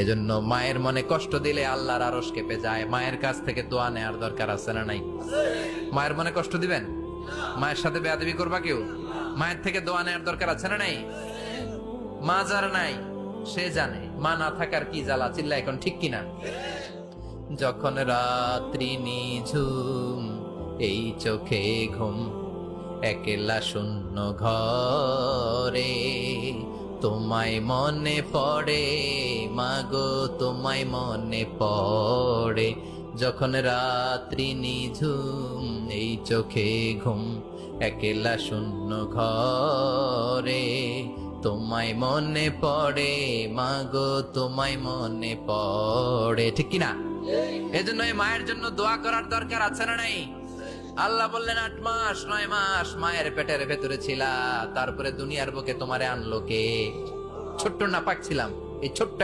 এজন্য মায়ের মনে কষ্ট দিলে আল্লাহর আরশ কেঁপে যায়। মায়ের কাছ থেকে দোয়া নেওয়ার দরকার আছে না নাই? মায়ের মনে কষ্ট দিবেন? মায়ের সাথে বেয়াদবি করবা কেউ? মায়ের থেকে দোয়া নেওয়ার দরকার আছে না নাই? মা যার নাই সে জানে মা না থাকার কি জ্বালা। চিল্লা এখন ঠিক কিনা? যখন রাত্রি নিঝুম, এই চোখে ঘুম, একলা শূন্য ঘরে, তোমায় মনে পড়ে মাগো, তোমায় মনে পড়ে। যখন রাত্রি নিঝুম, এই চোখে ঘুম, একলা শূন্য ঘরে, তোমায় মনে পড়ে মাগো, তোমায় মনে পড়ে। ঠিক কিনা? এজন্য এই মায়ের জন্য দোয়া করার দরকার আছে না নাই? আল্লাহ বললেন 8 মাস 9 মাস মায়ের পেটের ভেতরে ছিলা, তারপরে দুনিয়ার বুকে তোমারে আনলো কে? ছোট্ট নাপাক ছিলাম, এই ছোট্ট